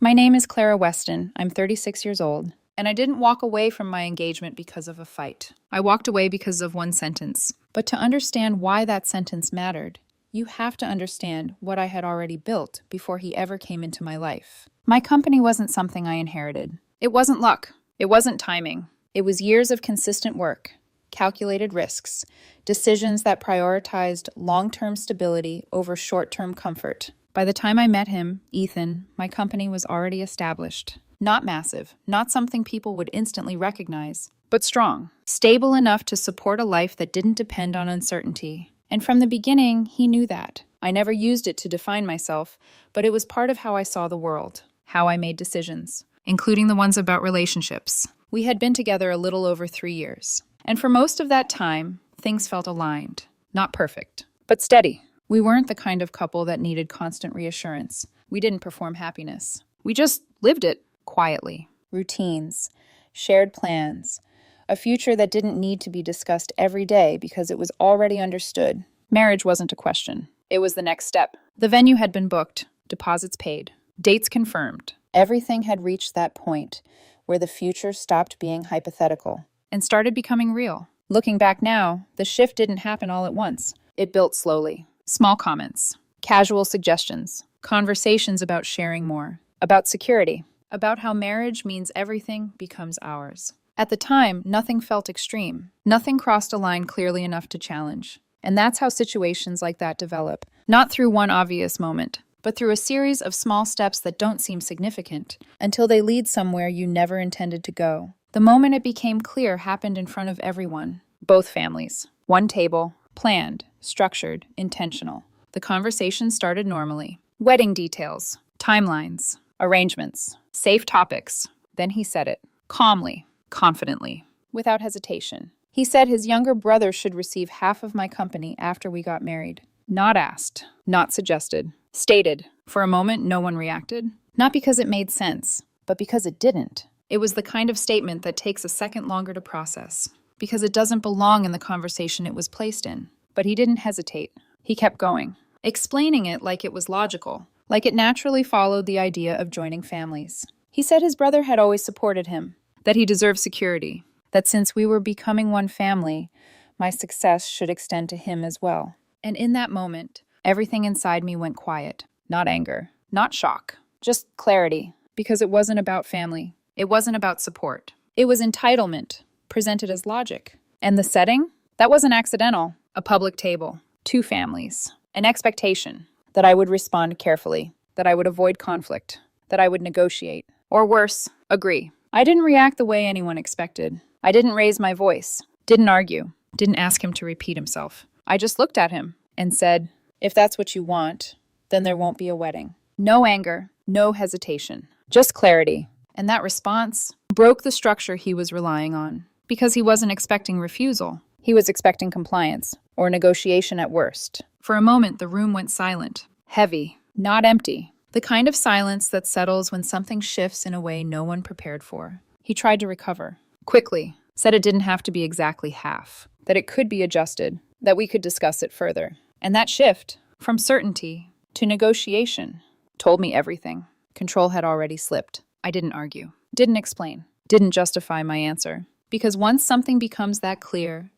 My name is Clara Weston. I'm 36 years old, and I didn't walk away from my engagement because of a fight. I walked away because of one sentence. But to understand why that sentence mattered, you have to understand what I had already built before he ever came into my life. My company wasn't something I inherited. It wasn't luck. It wasn't timing. It was years of consistent work, calculated risks, decisions that prioritized long-term stability over short-term comfort. By the time I met him, Ethan, my company was already established. Not massive, not something people would instantly recognize, but strong, stable enough to support a life that didn't depend on uncertainty. And from the beginning, he knew that. I never used it to define myself, but it was part of how I saw the world, how I made decisions, including the ones about relationships. We had been together a little over 3 years, and for most of that time, things felt aligned. Not perfect, but steady. We weren't the kind of couple that needed constant reassurance. We didn't perform happiness. We just lived it quietly. Routines, shared plans, a future that didn't need to be discussed every day because it was already understood. Marriage wasn't a question. It was the next step. The venue had been booked, deposits paid, dates confirmed. Everything had reached that point where the future stopped being hypothetical and started becoming real. Looking back now, the shift didn't happen all at once. It built slowly. Small comments, casual suggestions, conversations about sharing more, about security, about how marriage means everything becomes ours. At the time, nothing felt extreme. Nothing crossed a line clearly enough to challenge. And that's how situations like that develop. Not through one obvious moment, but through a series of small steps that don't seem significant, until they lead somewhere you never intended to go. The moment it became clear happened in front of everyone. Both families. One table. Planned, structured, intentional. The conversation started normally. Wedding details, timelines, arrangements, safe topics. Then he said it, calmly, confidently, without hesitation. He said his younger brother should receive half of my company after we got married. Not asked, not suggested, stated. For a moment, no one reacted. Not because it made sense, but because it didn't. It was the kind of statement that takes a second longer to process, because it doesn't belong in the conversation it was placed in. But he didn't hesitate. He kept going, explaining it like it was logical, like it naturally followed the idea of joining families. He said his brother had always supported him, that he deserved security, that since we were becoming one family, my success should extend to him as well. And in that moment, everything inside me went quiet. Not anger, not shock, just clarity, because it wasn't about family. It wasn't about support. It was entitlement, presented as logic. And the setting? That wasn't accidental. A public table, 2 families, an expectation that I would respond carefully, that I would avoid conflict, that I would negotiate, or worse, agree. I didn't react the way anyone expected. I didn't raise my voice, didn't argue, didn't ask him to repeat himself. I just looked at him and said, if that's what you want, then there won't be a wedding. No anger, no hesitation, just clarity. And that response broke the structure he was relying on, because he wasn't expecting refusal. He was expecting compliance, or negotiation at worst. For a moment, the room went silent, heavy, not empty, the kind of silence that settles when something shifts in a way no one prepared for. He tried to recover, quickly, said it didn't have to be exactly half, that it could be adjusted, that we could discuss it further. And that shift, from certainty to negotiation, told me everything. Control had already slipped. I didn't argue, didn't explain, didn't justify my answer. Because once something becomes that clear,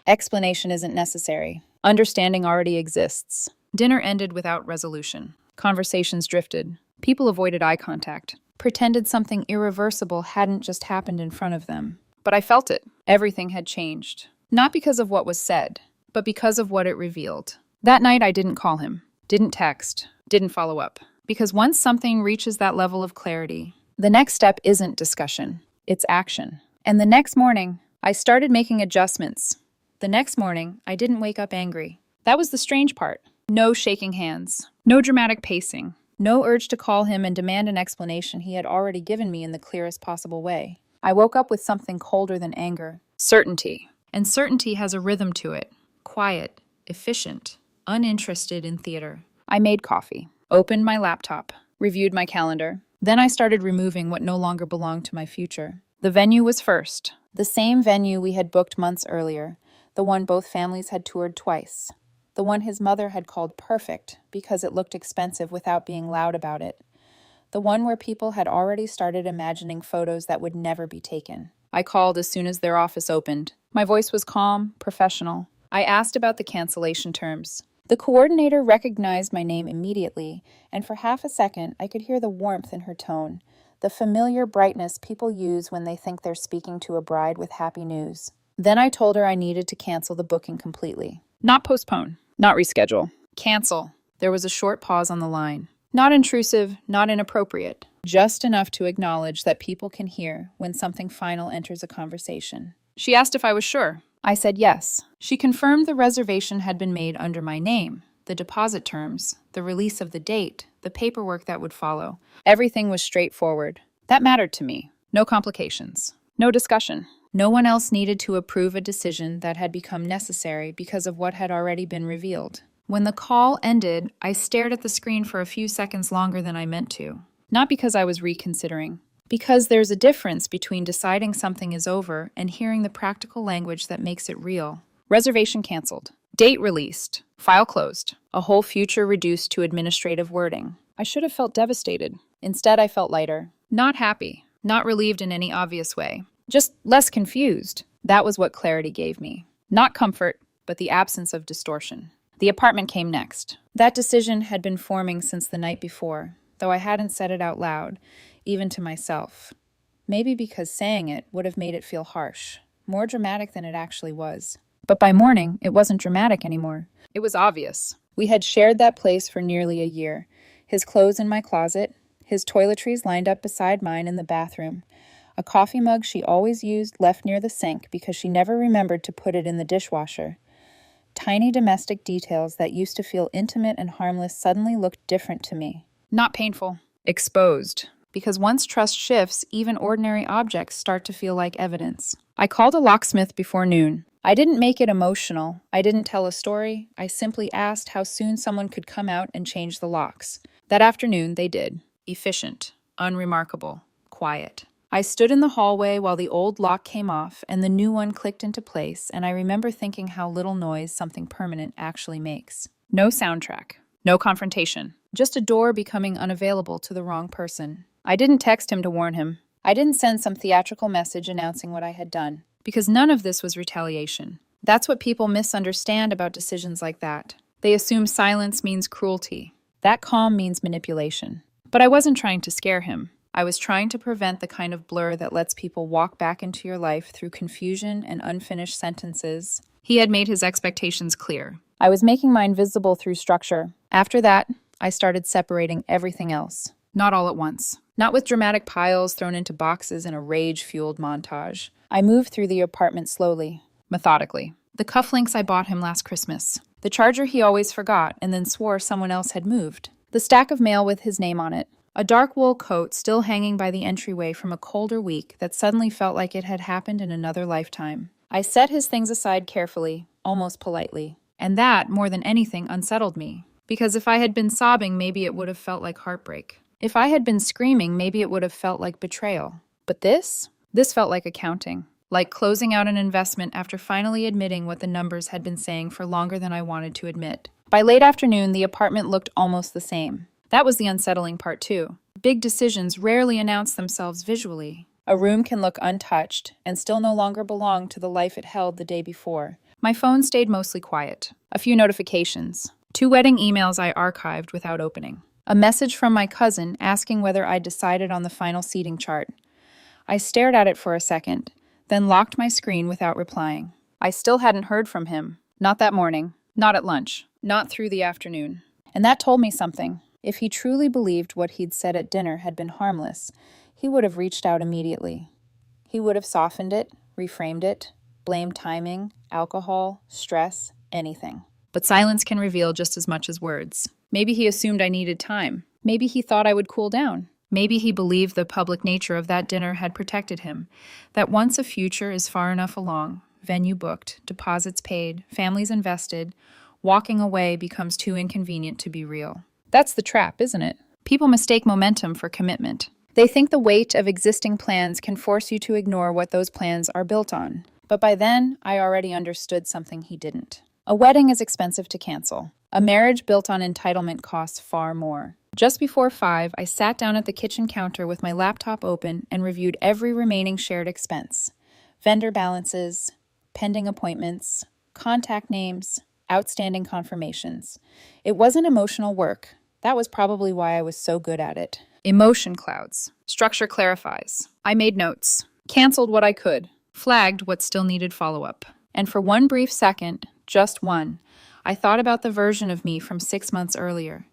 explanation isn't necessary. Understanding already exists. Dinner ended without resolution. Conversations drifted. People avoided eye contact, pretended something irreversible hadn't just happened in front of them. But I felt it. Everything had changed. Not because of what was said, but because of what it revealed. That night I didn't call him, didn't text, didn't follow up. Because once something reaches that level of clarity, the next step isn't discussion, it's action. And the next morning, I started making adjustments. The next morning, I didn't wake up angry. That was the strange part. No shaking hands, no dramatic pacing, no urge to call him and demand an explanation he had already given me in the clearest possible way. I woke up with something colder than anger, certainty. And certainty has a rhythm to it, quiet, efficient, uninterested in theater. I made coffee, opened my laptop, reviewed my calendar. Then I started removing what no longer belonged to my future. The venue was first, the same venue we had booked months earlier, the one both families had toured twice, the one his mother had called perfect because it looked expensive without being loud about it, the one where people had already started imagining photos that would never be taken. I called as soon as their office opened. My voice was calm, professional. I asked about the cancellation terms. The coordinator recognized my name immediately, and for half a second I could hear the warmth in her tone, the familiar brightness people use when they think they're speaking to a bride with happy news. Then I told her I needed to cancel the booking completely. Not postpone, not reschedule. Cancel. There was a short pause on the line. Not intrusive, not inappropriate. Just enough to acknowledge that people can hear when something final enters a conversation. She asked if I was sure. I said yes. She confirmed the reservation had been made under my name, the deposit terms, the release of the date, the paperwork that would follow. Everything was straightforward. That mattered to me. No complications. No discussion. No one else needed to approve a decision that had become necessary because of what had already been revealed. When the call ended, I stared at the screen for a few seconds longer than I meant to. Not because I was reconsidering. Because there's a difference between deciding something is over and hearing the practical language that makes it real. Reservation canceled. Date released. File closed. A whole future reduced to administrative wording. I should have felt devastated. Instead, I felt lighter. Not happy. Not relieved in any obvious way. Just less confused. That was what clarity gave me. Not comfort, but the absence of distortion. The apartment came next. That decision had been forming since the night before, though I hadn't said it out loud, even to myself. Maybe because saying it would have made it feel harsh, more dramatic than it actually was. But by morning, it wasn't dramatic anymore. It was obvious. We had shared that place for nearly a year. His clothes in my closet, his toiletries lined up beside mine in the bathroom, a coffee mug she always used left near the sink because she never remembered to put it in the dishwasher. Tiny domestic details that used to feel intimate and harmless suddenly looked different to me. Not painful. Exposed. Because once trust shifts, even ordinary objects start to feel like evidence. I called a locksmith before noon. I didn't make it emotional. I didn't tell a story. I simply asked how soon someone could come out and change the locks. That afternoon, they did. Efficient. Unremarkable. Quiet. I stood in the hallway while the old lock came off and the new one clicked into place, and I remember thinking how little noise something permanent actually makes. No soundtrack. No confrontation. Just a door becoming unavailable to the wrong person. I didn't text him to warn him. I didn't send some theatrical message announcing what I had done. Because none of this was retaliation. That's what people misunderstand about decisions like that. They assume silence means cruelty. That calm means manipulation. But I wasn't trying to scare him. I was trying to prevent the kind of blur that lets people walk back into your life through confusion and unfinished sentences. He had made his expectations clear. I was making mine visible through structure. After that, I started separating everything else. Not all at once. Not with dramatic piles thrown into boxes in a rage-fueled montage. I moved through the apartment slowly, methodically. The cufflinks I bought him last Christmas. The charger he always forgot and then swore someone else had moved. The stack of mail with his name on it. A dark wool coat still hanging by the entryway from a colder week that suddenly felt like it had happened in another lifetime. I set his things aside carefully, almost politely. And that, more than anything, unsettled me. Because if I had been sobbing, maybe it would have felt like heartbreak. If I had been screaming, maybe it would have felt like betrayal. But this felt like accounting. Like closing out an investment after finally admitting what the numbers had been saying for longer than I wanted to admit. By late afternoon, the apartment looked almost the same. That was the unsettling part, too. Big decisions rarely announce themselves visually. A room can look untouched and still no longer belong to the life it held the day before. My phone stayed mostly quiet. A few notifications. 2 wedding emails I archived without opening. A message from my cousin asking whether I'd decided on the final seating chart. I stared at it for a second, then locked my screen without replying. I still hadn't heard from him. Not that morning. Not at lunch. Not through the afternoon. And that told me something. If he truly believed what he'd said at dinner had been harmless, he would have reached out immediately. He would have softened it, reframed it, blamed timing, alcohol, stress, anything. But silence can reveal just as much as words. Maybe he assumed I needed time. Maybe he thought I would cool down. Maybe he believed the public nature of that dinner had protected him, that once a future is far enough along, venue booked, deposits paid, families invested, walking away becomes too inconvenient to be real. That's the trap, isn't it? People mistake momentum for commitment. They think the weight of existing plans can force you to ignore what those plans are built on. But by then, I already understood something he didn't. A wedding is expensive to cancel. A marriage built on entitlement costs far more. Just before 5, I sat down at the kitchen counter with my laptop open and reviewed every remaining shared expense: vendor balances, pending appointments, contact names, outstanding confirmations. It wasn't emotional work. That was probably why I was so good at it. Emotion clouds. Structure clarifies. I made notes, canceled what I could, flagged what still needed follow-up. And for one brief second, just one, I thought about the version of me from 6 months earlier.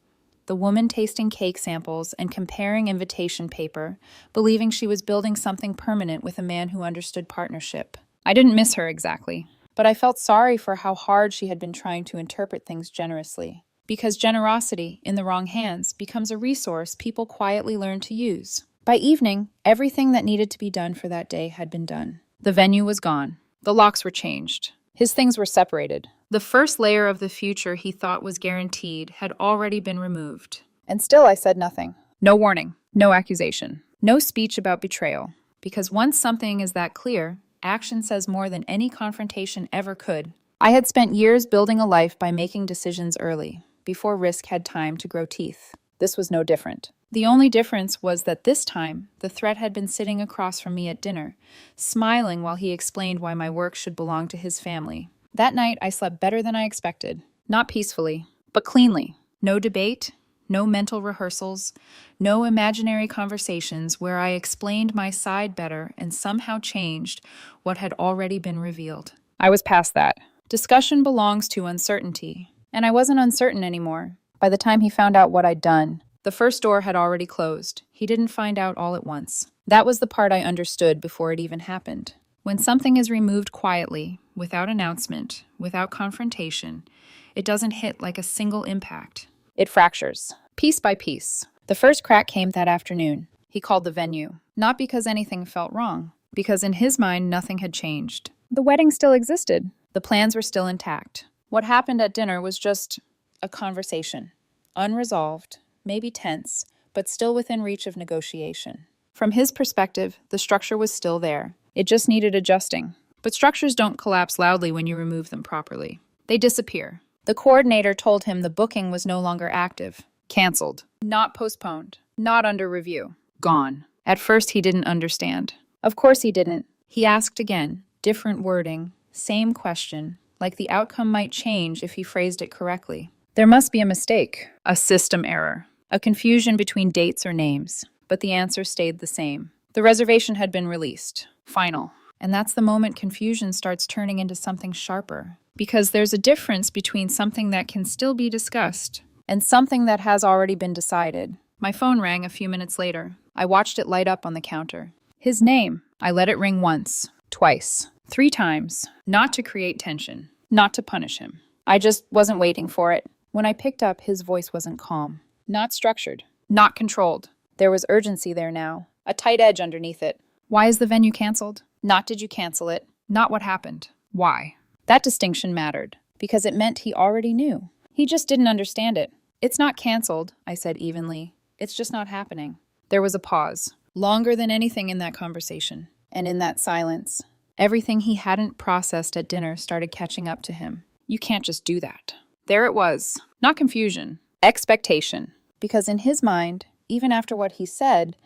The woman tasting cake samples and comparing invitation paper, believing she was building something permanent with a man who understood partnership. I didn't miss her exactly, but I felt sorry for how hard she had been trying to interpret things generously. Because generosity, in the wrong hands, becomes a resource people quietly learn to use. By evening, everything that needed to be done for that day had been done. The venue was gone. The locks were changed. His things were separated. The first layer of the future he thought was guaranteed had already been removed. And still I said nothing. No warning, no accusation, no speech about betrayal. Because once something is that clear, action says more than any confrontation ever could. I had spent years building a life by making decisions early, before risk had time to grow teeth. This was no different. The only difference was that this time, the threat had been sitting across from me at dinner, smiling while he explained why my work should belong to his family. That night, I slept better than I expected. Not peacefully, but cleanly. No debate, no mental rehearsals, no imaginary conversations where I explained my side better and somehow changed what had already been revealed. I was past that. Discussion belongs to uncertainty, and I wasn't uncertain anymore. By the time he found out what I'd done, the first door had already closed. He didn't find out all at once. That was the part I understood before it even happened. When something is removed quietly, without announcement, without confrontation, it doesn't hit like a single impact. It fractures, piece by piece. The first crack came that afternoon. He called the venue, not because anything felt wrong, because in his mind nothing had changed. The wedding still existed. The plans were still intact. What happened at dinner was just a conversation, unresolved, maybe tense, but still within reach of negotiation. From his perspective, the structure was still there. It just needed adjusting. But structures don't collapse loudly when you remove them properly. They disappear. The coordinator told him the booking was no longer active. Canceled. Not postponed. Not under review. Gone. At first, he didn't understand. Of course he didn't. He asked again. Different wording. Same question. Like the outcome might change if he phrased it correctly. There must be a mistake. A system error. A confusion between dates or names. But the answer stayed the same. The reservation had been released. Final. And that's the moment confusion starts turning into something sharper. Because there's a difference between something that can still be discussed and something that has already been decided. My phone rang a few minutes later. I watched it light up on the counter. His name. I let it ring once, twice, 3 times. Not to create tension. Not to punish him. I just wasn't waiting for it. When I picked up, his voice wasn't calm. Not structured. Not controlled. There was urgency there now. A tight edge underneath it. Why is the venue canceled? Not did you cancel it. Not what happened. Why? That distinction mattered, because it meant he already knew. He just didn't understand it. It's not canceled, I said evenly. It's just not happening. There was a pause, longer than anything in that conversation. And in that silence, everything he hadn't processed at dinner started catching up to him. You can't just do that. There it was. Not confusion. Expectation. Because in his mind, even after what he said,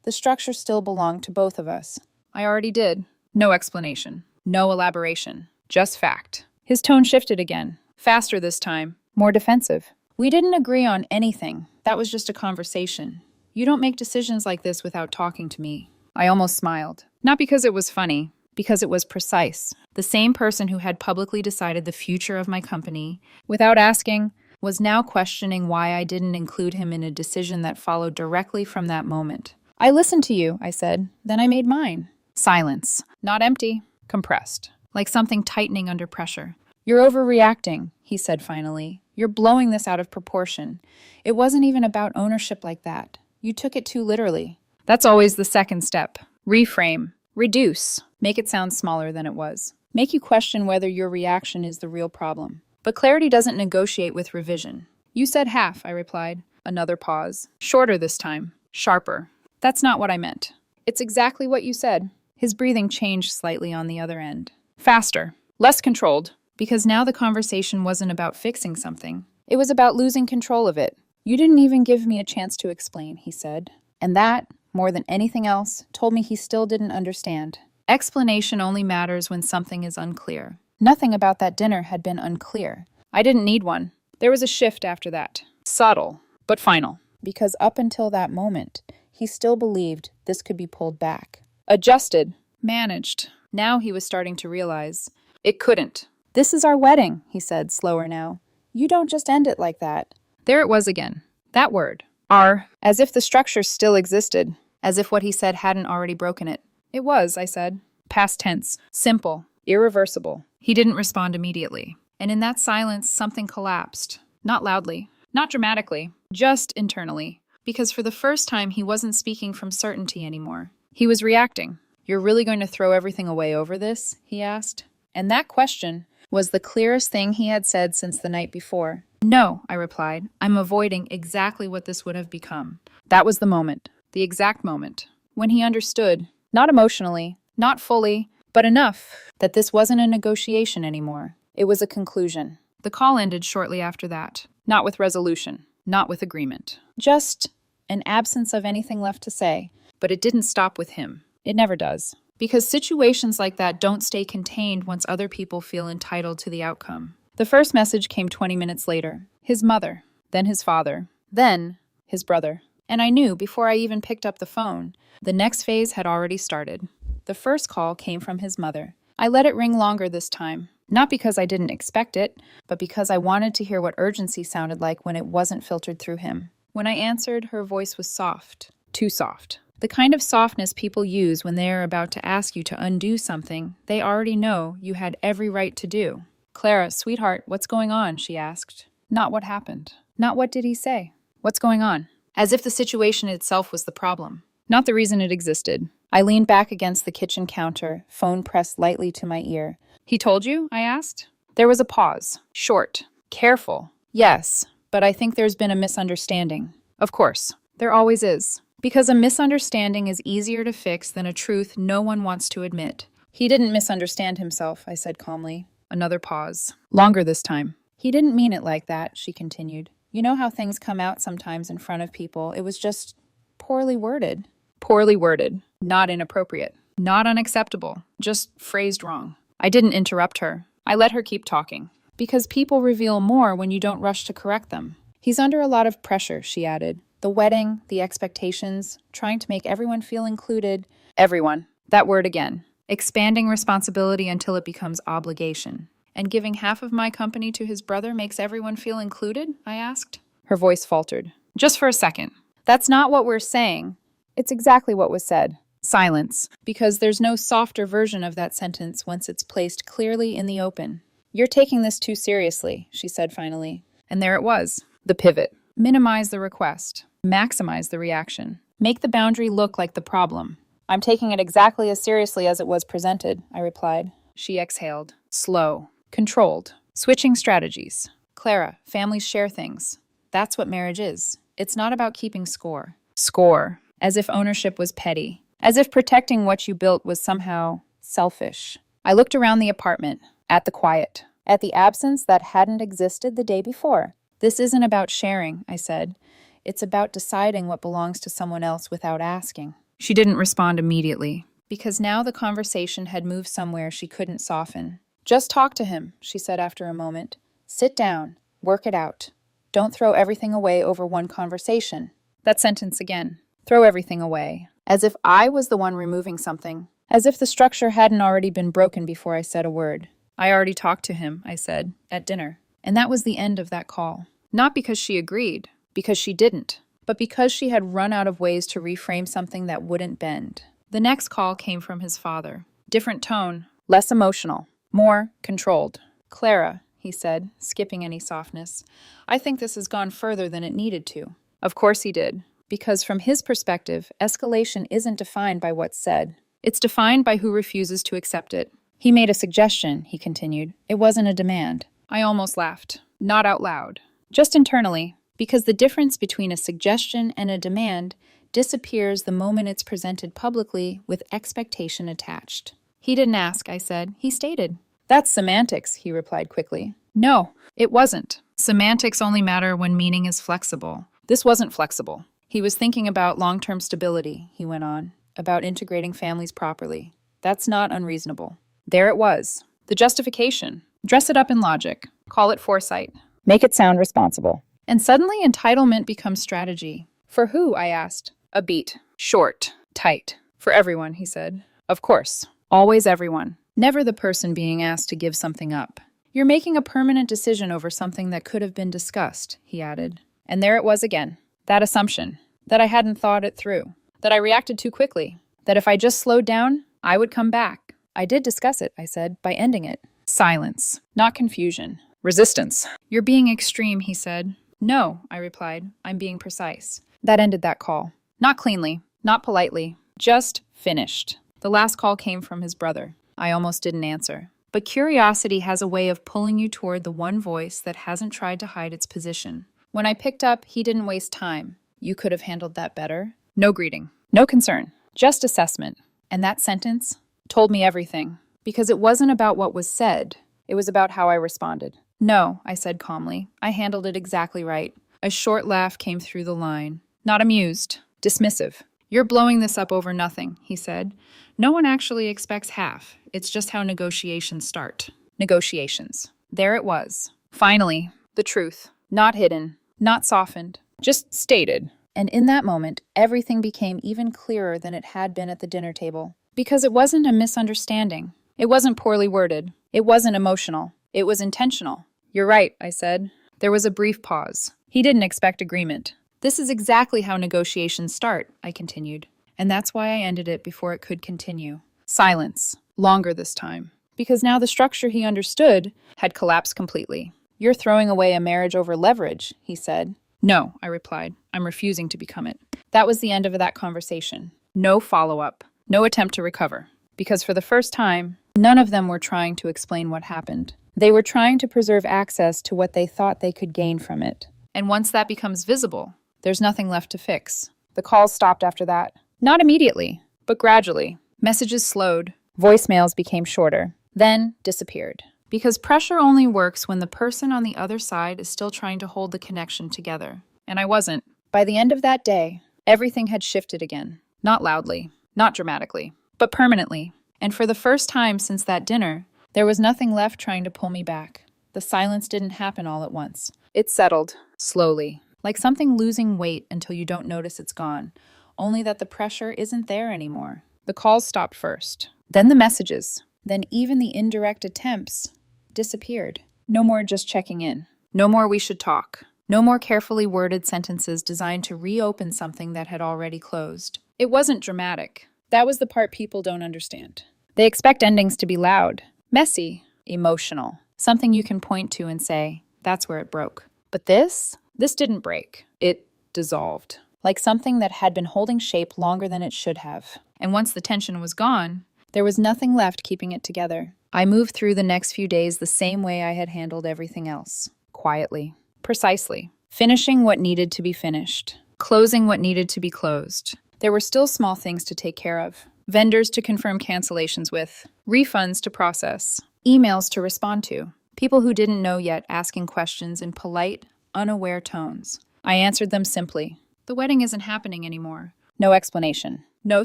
the structure still belonged to both of us. I already did. No explanation. No elaboration. Just fact. His tone shifted again. Faster this time. More defensive. We didn't agree on anything. That was just a conversation. You don't make decisions like this without talking to me. I almost smiled. Not because it was funny, because it was precise. The same person who had publicly decided the future of my company, without asking, was now questioning why I didn't include him in a decision that followed directly from that moment. I listened to you, I said. Then I made mine. Silence. Not empty. Compressed. Like something tightening under pressure. You're overreacting, he said finally. You're blowing this out of proportion. It wasn't even about ownership like that. You took it too literally. That's always the second step. Reframe. Reduce. Make it sound smaller than it was. Make you question whether your reaction is the real problem. But clarity doesn't negotiate with revision. You said half, I replied. Another pause. Shorter this time. Sharper. That's not what I meant. It's exactly what you said. His breathing changed slightly on the other end. Faster. Less controlled. Because now the conversation wasn't about fixing something. It was about losing control of it. You didn't even give me a chance to explain, he said. And that, more than anything else, told me he still didn't understand. Explanation only matters when something is unclear. Nothing about that dinner had been unclear. I didn't need one. There was a shift after that. Subtle, but final. Because up until that moment, he still believed this could be pulled back. Adjusted. Managed. Now he was starting to realize it couldn't. This is our wedding, he said, slower now. You don't just end it like that. There it was again. That word. Our. As if the structure still existed. As if what he said hadn't already broken it. It was, I said. Past tense. Simple. Irreversible. He didn't respond immediately. And in that silence, something collapsed. Not loudly. Not dramatically. Just internally. Because for the first time, he wasn't speaking from certainty anymore. He was reacting. You're really going to throw everything away over this? He asked. And that question was the clearest thing he had said since the night before. No, I replied. I'm avoiding exactly what this would have become. That was the moment. The exact moment. When he understood. Not emotionally. Not fully. But enough that this wasn't a negotiation anymore. It was a conclusion. The call ended shortly after that. Not with resolution. Not with agreement. Just an absence of anything left to say. But it didn't stop with him. It never does. Because situations like that don't stay contained once other people feel entitled to the outcome. The first message came 20 minutes later. His mother. Then his father. Then his brother. And I knew before I even picked up the phone, the next phase had already started. The first call came from his mother. I let it ring longer this time. Not because I didn't expect it, but because I wanted to hear what urgency sounded like when it wasn't filtered through him. When I answered, her voice was soft. Too soft. The kind of softness people use when they are about to ask you to undo something they already know you had every right to do. Clara, sweetheart, what's going on? She asked. Not what happened. Not what did he say. What's going on? As if the situation itself was the problem. Not the reason it existed. I leaned back against the kitchen counter, phone pressed lightly to my ear. He told you? I asked. There was a pause. Short. Careful. Yes, but I think there's been a misunderstanding. Of course. There always is. Because a misunderstanding is easier to fix than a truth no one wants to admit. He didn't misunderstand himself, I said calmly. Another pause. Longer this time. He didn't mean it like that, she continued. You know how things come out sometimes in front of people. It was just poorly worded. Poorly worded. Not inappropriate. Not unacceptable. Just phrased wrong. I didn't interrupt her. I let her keep talking. Because people reveal more when you don't rush to correct them. He's under a lot of pressure, she added. The wedding, the expectations, trying to make everyone feel included. Everyone. That word again. Expanding responsibility until it becomes obligation. And giving half of my company to his brother makes everyone feel included? I asked. Her voice faltered. Just for a second. That's not what we're saying. It's exactly what was said. Silence. Because there's no softer version of that sentence once it's placed clearly in the open. You're taking this too seriously, she said finally. And there it was. The pivot. Minimize the request. Maximize the reaction. Make the boundary look like the problem. I'm taking it exactly as seriously as it was presented, I replied. She exhaled. Slow. Controlled. Switching strategies. Clara, families share things. That's what marriage is. It's not about keeping score. Score. As if ownership was petty. As if protecting what you built was somehow selfish. I looked around the apartment. At the quiet. At the absence that hadn't existed the day before. This isn't about sharing, I said. It's about deciding what belongs to someone else without asking. She didn't respond immediately, because now the conversation had moved somewhere she couldn't soften. Just talk to him, she said after a moment. Sit down. Work it out. Don't throw everything away over one conversation. That sentence again. Throw everything away. As if I was the one removing something. As if the structure hadn't already been broken before I said a word. I already talked to him, I said, at dinner. And that was the end of that call. Not because she agreed. Because she didn't, but because she had run out of ways to reframe something that wouldn't bend. The next call came from his father. Different tone, less emotional, more controlled. Clara, he said, skipping any softness, I think this has gone further than it needed to. Of course he did, because from his perspective, escalation isn't defined by what's said. It's defined by who refuses to accept it. He made a suggestion, he continued. It wasn't a demand. I almost laughed. Not out loud. Just internally. Because the difference between a suggestion and a demand disappears the moment it's presented publicly with expectation attached. He didn't ask, I said. He stated. That's semantics, he replied quickly. No, it wasn't. Semantics only matter when meaning is flexible. This wasn't flexible. He was thinking about long-term stability, he went on, about integrating families properly. That's not unreasonable. There it was. The justification. Dress it up in logic. Call it foresight. Make it sound responsible. And suddenly entitlement becomes strategy. For who? I asked. A beat. Short. Tight. For everyone, he said. Of course. Always everyone. Never the person being asked to give something up. You're making a permanent decision over something that could have been discussed, he added. And there it was again. That assumption. That I hadn't thought it through. That I reacted too quickly. That if I just slowed down, I would come back. I did discuss it, I said, by ending it. Silence. Not confusion. Resistance. You're being extreme, he said. No, I replied. I'm being precise. That ended that call. Not cleanly. Not politely. Just finished. The last call came from his brother. I almost didn't answer. But curiosity has a way of pulling you toward the one voice that hasn't tried to hide its position. When I picked up, he didn't waste time. You could have handled that better. No greeting. No concern. Just assessment. And that sentence told me everything. Because it wasn't about what was said. It was about how I responded. No, I said calmly. I handled it exactly right. A short laugh came through the line. Not amused. Dismissive. You're blowing this up over nothing, he said. No one actually expects half. It's just how negotiations start. Negotiations. There it was. Finally, the truth. Not hidden. Not softened. Just stated. And in that moment, everything became even clearer than it had been at the dinner table. Because it wasn't a misunderstanding. It wasn't poorly worded. It wasn't emotional. It was intentional. You're right, I said. There was a brief pause. He didn't expect agreement. This is exactly how negotiations start, I continued. And that's why I ended it before it could continue. Silence. Longer this time. Because now the structure he understood had collapsed completely. You're throwing away a marriage over leverage, he said. No, I replied. I'm refusing to become it. That was the end of that conversation. No follow-up. No attempt to recover. Because for the first time, none of them were trying to explain what happened. They were trying to preserve access to what they thought they could gain from it. And once that becomes visible, there's nothing left to fix. The calls stopped after that. Not immediately, but gradually. Messages slowed. Voicemails became shorter. Then disappeared. Because pressure only works when the person on the other side is still trying to hold the connection together. And I wasn't. By the end of that day, everything had shifted again. Not loudly, not dramatically, but permanently. And for the first time since that dinner, there was nothing left trying to pull me back. The silence didn't happen all at once. It settled, slowly, like something losing weight until you don't notice it's gone, only that the pressure isn't there anymore. The calls stopped first, then the messages, then even the indirect attempts disappeared. No more just checking in. No more we should talk. No more carefully worded sentences designed to reopen something that had already closed. It wasn't dramatic. That was the part people don't understand. They expect endings to be loud, messy, emotional, something you can point to and say, that's where it broke. But this didn't break. It dissolved, like something that had been holding shape longer than it should have. And once the tension was gone, there was nothing left keeping it together. I moved through the next few days the same way I had handled everything else. Quietly. Precisely. Finishing what needed to be finished. Closing what needed to be closed. There were still small things to take care of. Vendors to confirm cancellations with. Refunds to process. Emails to respond to. People who didn't know yet asking questions in polite, unaware tones. I answered them simply. The wedding isn't happening anymore. No explanation. No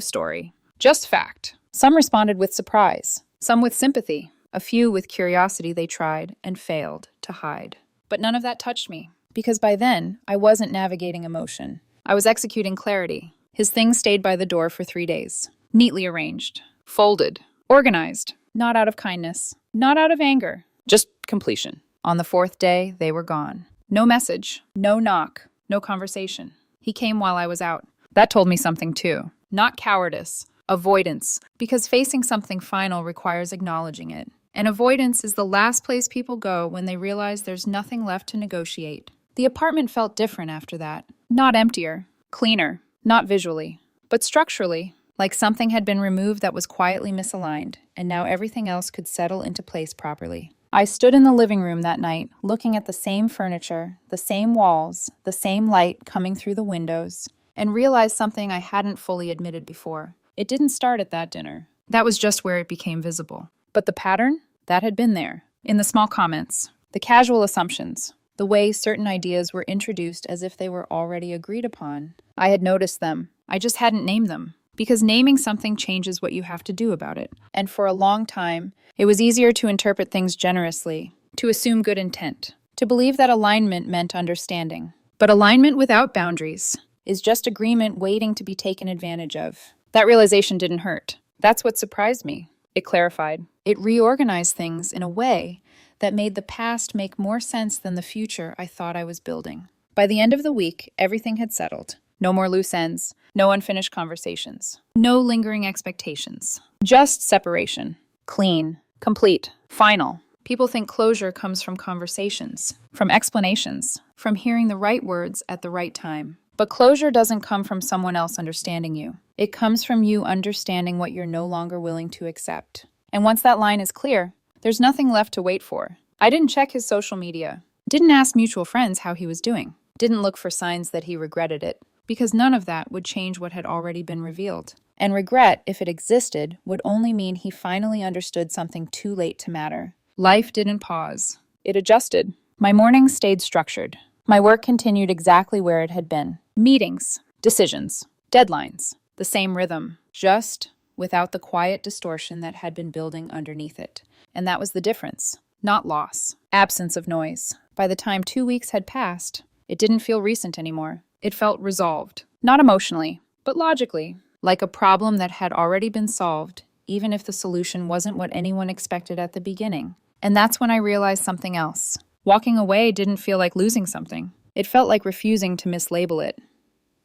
story. Just fact. Some responded with surprise. Some with sympathy. A few with curiosity they tried and failed to hide. But none of that touched me. Because by then, I wasn't navigating emotion. I was executing clarity. His things stayed by the door for 3 days. Neatly arranged. Folded. Organized. Not out of kindness. Not out of anger. Just completion. On the 4th day, they were gone. No message. No knock. No conversation. He came while I was out. That told me something too. Not cowardice. Avoidance. Because facing something final requires acknowledging it. And avoidance is the last place people go when they realize there's nothing left to negotiate. The apartment felt different after that. Not emptier. Cleaner. Not visually. But structurally. Like something had been removed that was quietly misaligned, and now everything else could settle into place properly. I stood in the living room that night, looking at the same furniture, the same walls, the same light coming through the windows, and realized something I hadn't fully admitted before. It didn't start at that dinner. That was just where it became visible. But the pattern? That had been there. In the small comments. The casual assumptions. The way certain ideas were introduced as if they were already agreed upon. I had noticed them. I just hadn't named them. Because naming something changes what you have to do about it. And for a long time, it was easier to interpret things generously, to assume good intent, to believe that alignment meant understanding. But alignment without boundaries is just agreement waiting to be taken advantage of. That realization didn't hurt. That's what surprised me. It clarified. It reorganized things in a way that made the past make more sense than the future I thought I was building. By the end of the week, everything had settled. No more loose ends, no unfinished conversations, no lingering expectations. Just separation. Clean, complete, final. People think closure comes from conversations, from explanations, from hearing the right words at the right time. But closure doesn't come from someone else understanding you. It comes from you understanding what you're no longer willing to accept. And once that line is clear, there's nothing left to wait for. I didn't check his social media, didn't ask mutual friends how he was doing, didn't look for signs that he regretted it, because none of that would change what had already been revealed. And regret, if it existed, would only mean he finally understood something too late to matter. Life didn't pause. It adjusted. My mornings stayed structured. My work continued exactly where it had been. Meetings, decisions, deadlines, the same rhythm, just without the quiet distortion that had been building underneath it. And that was the difference. Not loss. Absence of noise. By the time 2 weeks had passed, it didn't feel recent anymore. It felt resolved. Not emotionally, but logically. Like a problem that had already been solved, even if the solution wasn't what anyone expected at the beginning. And that's when I realized something else. Walking away didn't feel like losing something. It felt like refusing to mislabel it.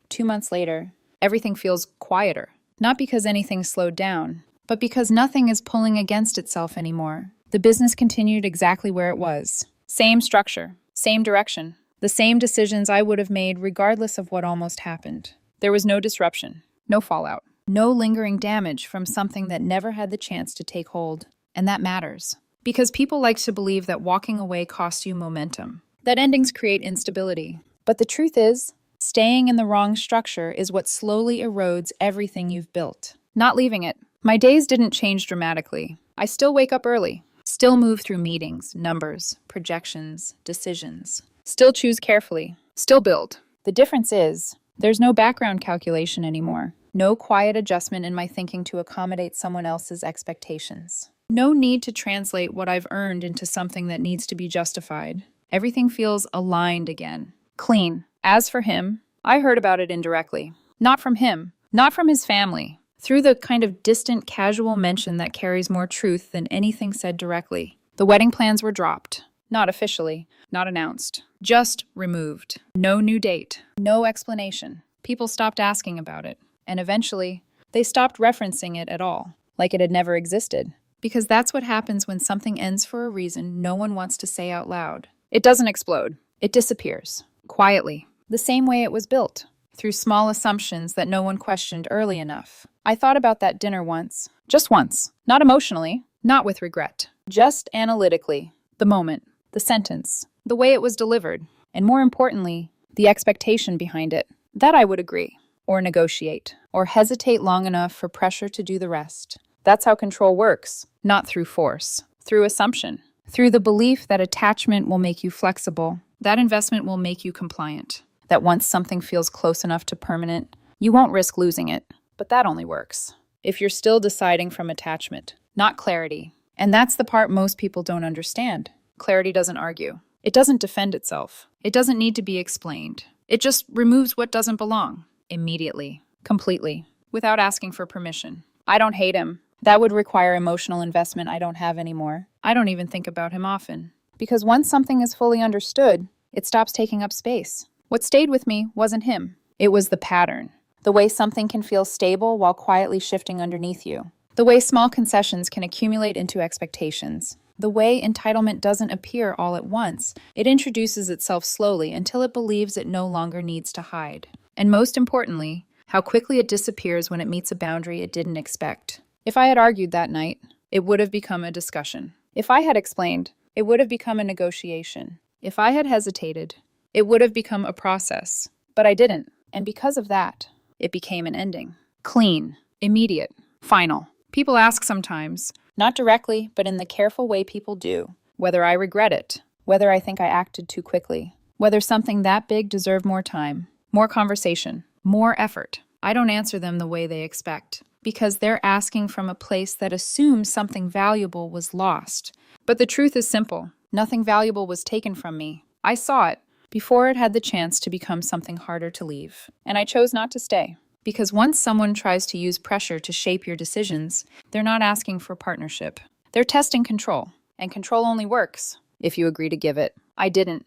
2 months later, everything feels quieter. Not because anything slowed down, but because nothing is pulling against itself anymore. The business continued exactly where it was. Same structure, same direction, the same decisions I would have made regardless of what almost happened. There was no disruption, no fallout, no lingering damage from something that never had the chance to take hold. And that matters. Because people like to believe that walking away costs you momentum, that endings create instability. But the truth is, staying in the wrong structure is what slowly erodes everything you've built. Not leaving it. My days didn't change dramatically. I still wake up early, still move through meetings, numbers, projections, decisions. Still choose carefully, still build. The difference is, there's no background calculation anymore. No quiet adjustment in my thinking to accommodate someone else's expectations. No need to translate what I've earned into something that needs to be justified. Everything feels aligned again. Clean. As for him, I heard about it indirectly. Not from him, not from his family. Through the kind of distant, casual mention that carries more truth than anything said directly. The wedding plans were dropped. Not officially, not announced. Just removed. No new date. No explanation. People stopped asking about it. And eventually, they stopped referencing it at all, like it had never existed. Because that's what happens when something ends for a reason no one wants to say out loud. It doesn't explode. It disappears. Quietly. The same way it was built. Through small assumptions that no one questioned early enough. I thought about that dinner once. Just once. Not emotionally. Not with regret. Just analytically. The moment. The sentence. The way it was delivered. And more importantly, the expectation behind it. That I would agree. Or negotiate. Or hesitate long enough for pressure to do the rest. That's how control works. Not through force. Through assumption. Through the belief that attachment will make you flexible. That investment will make you compliant. That once something feels close enough to permanent, you won't risk losing it. But that only works if you're still deciding from attachment, not clarity. And that's the part most people don't understand. Clarity doesn't argue. It doesn't defend itself. It doesn't need to be explained. It just removes what doesn't belong. Immediately. Completely. Without asking for permission. I don't hate him. That would require emotional investment I don't have anymore. I don't even think about him often. Because once something is fully understood, it stops taking up space. What stayed with me wasn't him. It was the pattern. The way something can feel stable while quietly shifting underneath you. The way small concessions can accumulate into expectations. The way entitlement doesn't appear all at once. It introduces itself slowly until it believes it no longer needs to hide. And most importantly, how quickly it disappears when it meets a boundary it didn't expect. If I had argued that night, it would have become a discussion. If I had explained, it would have become a negotiation. If I had hesitated, it would have become a process. But I didn't. And because of that, it became an ending. Clean, immediate, final. People ask sometimes, not directly, but in the careful way people do, whether I regret it, whether I think I acted too quickly, whether something that big deserved more time, more conversation, more effort. I don't answer them the way they expect, because they're asking from a place that assumes something valuable was lost. But the truth is simple. Nothing valuable was taken from me. I saw it before it had the chance to become something harder to leave. And I chose not to stay. Because once someone tries to use pressure to shape your decisions, they're not asking for partnership. They're testing control. And control only works if you agree to give it. I didn't.